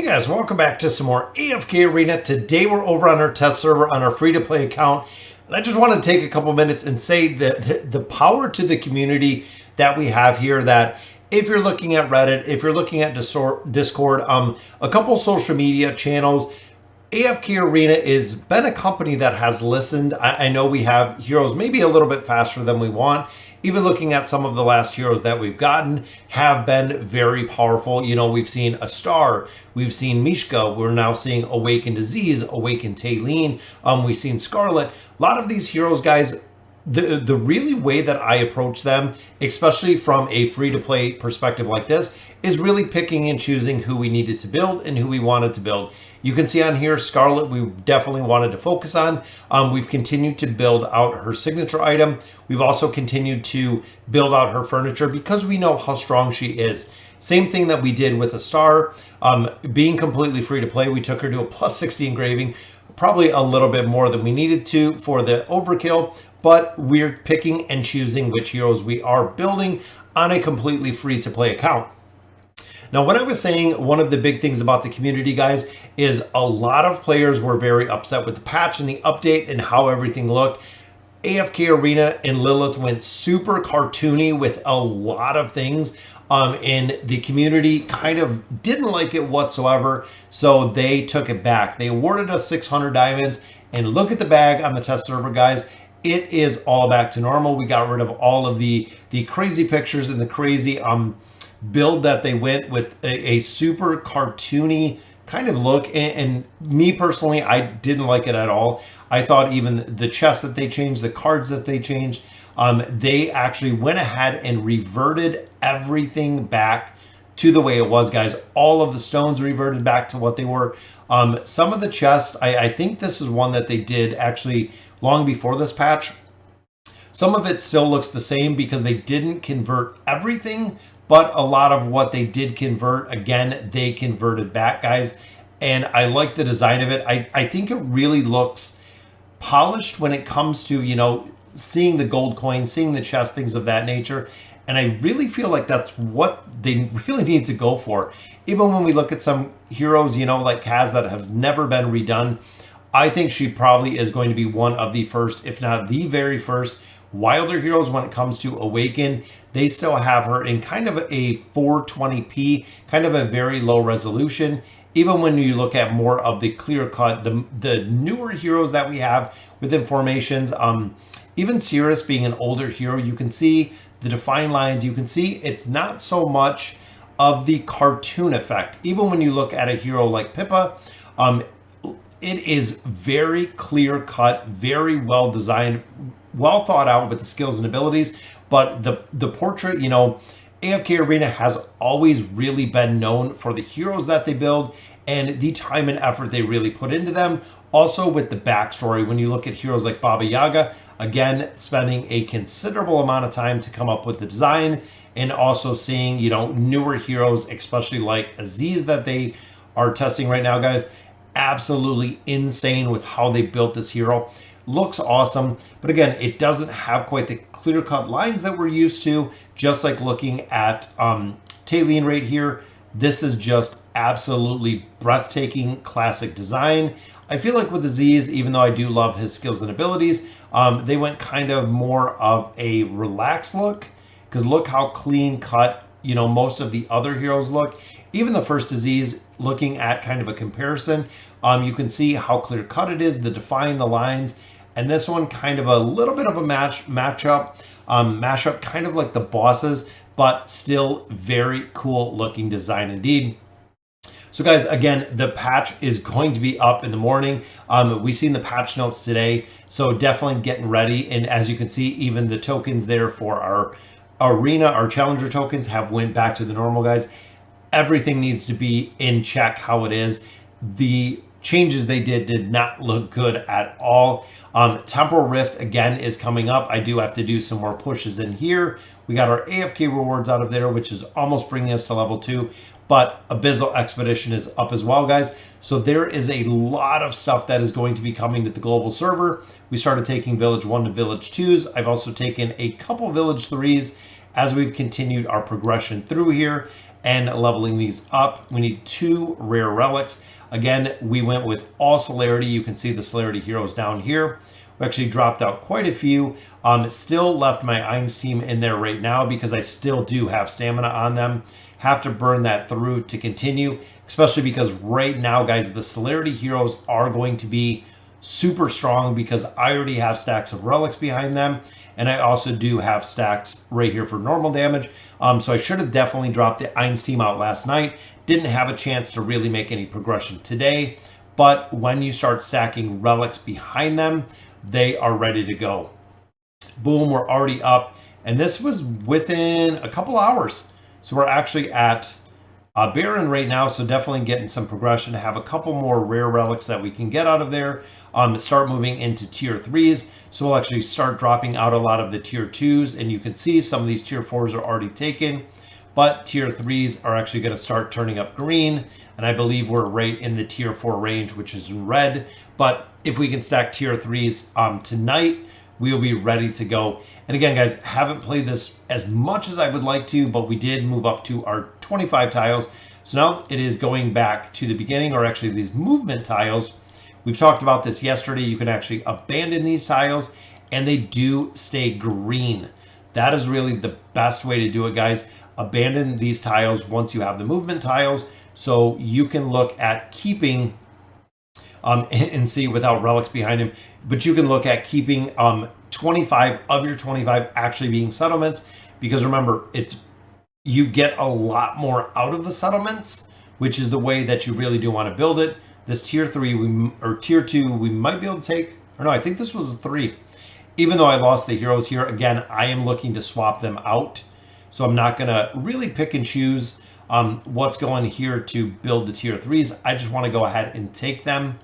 Guys, welcome back to some more AFK Arena. Today we're over on our test server on our free-to-play account. And I just want to take a couple minutes and say that the power to the community that we have here, that if you're looking at Reddit, if you're looking at Discord, a couple social media channels, AFK Arena has been a company that has listened. I know we have heroes maybe a little bit faster than we want. Even looking at some of the last heroes that we've gotten have been very powerful. You know, we've seen a Star, we've seen Mishka, we're now seeing Awakened Disease, Awakened Taylene, we've seen Scarlet. A lot of these heroes, guys, the really way that I approach them, especially from a free-to-play perspective like this, is really picking and choosing who we needed to build and who we wanted to build. You can see on here, Scarlet, we definitely wanted to focus on. We've continued to build out her signature item. We've also continued to build out her furniture because we know how strong she is. Same thing that we did with a Star. Being completely free to play, we took her to a plus 60 engraving, probably a little bit more than we needed to for the overkill, but we're picking and choosing which heroes we are building on a completely free to play account. Now, when I was saying one of the big things about the community, guys, is a lot of players were very upset with the patch and the update and how everything looked. AFK Arena and Lilith went super cartoony with a lot of things, and the community kind of didn't like it whatsoever, so they took it back. They awarded us 600 diamonds, and look at the bag on the test server, guys. It is all back to normal. We got rid of all of the crazy pictures and the crazy build that they went with a super cartoony kind of look, and me personally, I didn't like it at all. I thought even the chests that they changed, the cards that they changed, they actually went ahead and reverted everything back to the way it was, guys. All of the stones reverted back to what they were. Some of the chests, I think this is one that they did actually long before this patch. Some of it still looks the same because they didn't convert everything, but a lot of what they did convert, again, they converted back, guys. And I like the design of it. I think it really looks polished when it comes to, you know, seeing the gold coins, seeing the chest, things of that nature. And I really feel like that's what they really need to go for. Even when we look at some heroes, you know, like Kaz that have never been redone, I think she probably is going to be one of the first, if not the very first, Wilder heroes when it comes to Awaken. They still have her in kind of a 420p, kind of a very low resolution. Even when you look at more of the clear cut, the newer heroes that we have within formations, even Cirrus being an older hero, you can see the defined lines. You can see it's not so much of the cartoon effect. Even when you look at a hero like Pippa, it is very clear cut, very well designed, well thought out with the skills and abilities. But the portrait, you know, AFK Arena has always really been known for the heroes that they build and the time and effort they really put into them. Also with the backstory, when you look at heroes like Baba Yaga, again, spending a considerable amount of time to come up with the design, and also seeing, you know, newer heroes, especially like Aziz that they are testing right now, guys. Absolutely insane with how they built this hero. Looks awesome, but again, it doesn't have quite the clear-cut lines that we're used to. Just like looking at Taylene right here, this is just absolutely breathtaking classic design. I feel like with Aziz, even though I do love his skills and abilities, they went kind of more of a relaxed look, because look how clean cut, you know, most of the other heroes look. Even the first Aziz, looking at kind of a comparison, you can see how clear cut it is, the define the lines. And this one kind of a little bit of a mashup, kind of like the bosses, but still very cool looking design indeed. So guys, again, the patch is going to be up in the morning. We've seen the patch notes today, so definitely getting ready. And as you can see, even the tokens there for our arena, our challenger tokens have went back to the normal, guys. Everything needs to be in check how it is. The changes they did not look good at all. Temporal Rift again is coming up. I do have to do some more pushes in here. We got our AFK rewards out of there, which is almost bringing us to level 2, but Abyssal Expedition is up as well, guys. So there is a lot of stuff that is going to be coming to the global server. We started taking Village 1 to Village 2s. I've also taken a couple Village 3s as we've continued our progression through here. and leveling these up. We need 2 rare relics. Again, we went with all celerity. You can see the celerity heroes down here. We actually dropped out quite a few. It still left my Eins team in there right now because I still do have stamina on them. Have to burn that through to continue, especially because right now, guys, the celerity heroes are going to be super strong because I already have stacks of relics behind them. And I also do have stacks right here for normal damage. So I should have definitely dropped the Eins team out last night. Didn't have a chance to really make any progression today. But when you start stacking relics behind them, they are ready to go. Boom, we're already up. And this was within a couple hours. So we're actually at Baron right now, so definitely getting some progression to have a couple more rare relics that we can get out of there. Start moving into tier 3s. So we'll actually start dropping out a lot of the tier 2s. And you can see some of these tier 4s are already taken. But tier 3s are actually going to start turning up green. And I believe we're right in the tier 4 range, which is in red. But if we can stack tier 3s tonight, we will be ready to go. And again, guys, haven't played this as much as I would like to, but we did move up to our 25 tiles. So now it is going back to the beginning, or actually these movement tiles. We've talked about this yesterday. You can actually abandon these tiles and they do stay green. That is really the best way to do it, guys. Abandon these tiles once you have the movement tiles, so you can look at keeping and see without relics behind him, but you can look at keeping 25 of your 25 actually being settlements, because remember, you get a lot more out of the settlements, which is the way that you really do want to build it. This tier 3 or tier 2 we might be able to take, or no, I think this was a 3. Even though I lost the heroes here, again, I am looking to swap them out. So I'm not going to really pick and choose what's going here to build the tier 3s. I just want to go ahead and take them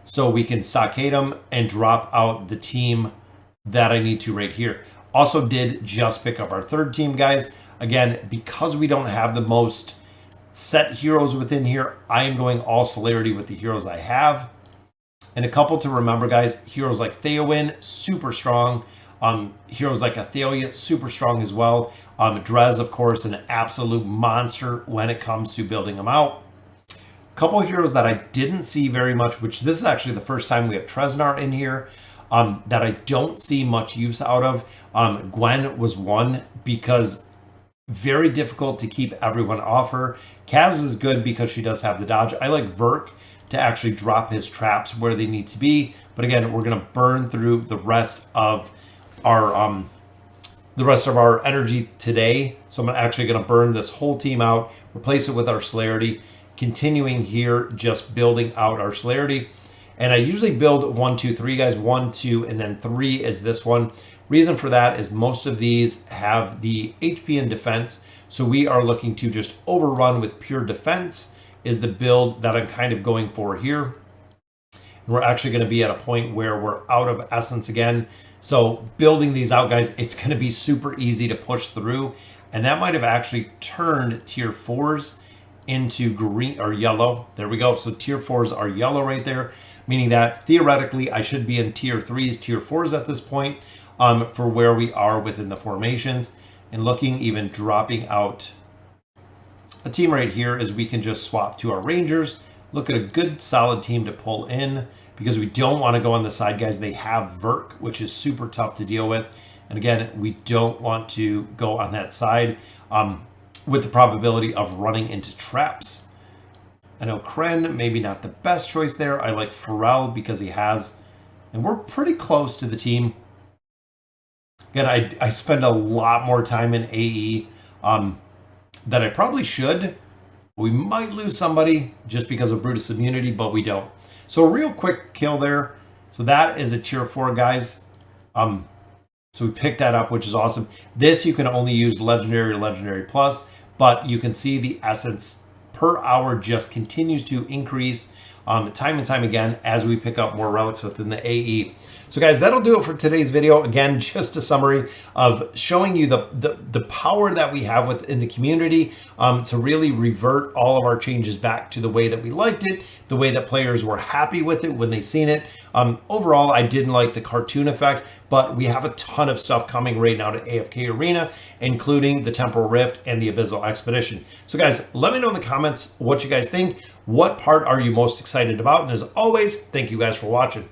so we can stockade them and drop out the team that I need to right here. Also did just pick up our 3rd team, guys. Again, because we don't have the most set heroes within here, I am going all celerity with the heroes I have. And a couple to remember, guys, heroes like Theowin, super strong. Heroes like Athalia, super strong as well. Drez, of course, an absolute monster when it comes to building them out. A couple of heroes that I didn't see very much, which this is actually the first time we have Treznar in here, that I don't see much use out of. Gwen was one because very difficult to keep everyone off her. Kaz is good because she does have the dodge. I like Verk to actually drop his traps where they need to be. But again, we're going to burn through the rest of our energy today. So I'm actually going to burn this whole team out, replace it with our celerity, continuing here, just building out our celerity. And I usually build 1, 2, 3, guys. 1, 2, and then 3 is this one. Reason for that is most of these have the HP and defense. So we are looking to just overrun with pure defense is the build that I'm kind of going for here. And we're actually going to be at a point where we're out of essence again. So building these out, guys, it's going to be super easy to push through. And that might have actually turned tier 4s into green or yellow. There we go. So tier 4s are yellow right there, meaning that theoretically I should be in tier 3s, tier 4s at this point for where we are within the formations. And looking, even dropping out a team right here, is we can just swap to our Rangers. Look at a good solid team to pull in, because we don't want to go on the side, guys. They have Verk, which is super tough to deal with. And again, we don't want to go on that side with the probability of running into traps. I know Kren, maybe not the best choice there. I like Pharrell because he has, and we're pretty close to the team. Again, I spend a lot more time in AE than I probably should. We might lose somebody just because of Brutus immunity, but we don't. So a real quick kill there. So that is a tier 4, guys. So we picked that up, which is awesome. This you can only use legendary or legendary plus, but you can see the essence per hour just continues to increase time and time again as we pick up more relics within the AE. So guys, that'll do it for today's video. Again, just a summary of showing you the power that we have within the community to really revert all of our changes back to the way that we liked it, the way that players were happy with it when they seen it. Overall, I didn't like the cartoon effect, but we have a ton of stuff coming right now to AFK Arena, including the Temporal Rift and the Abyssal Expedition. So guys, let me know in the comments what you guys think. What part are you most excited about? And as always, thank you guys for watching.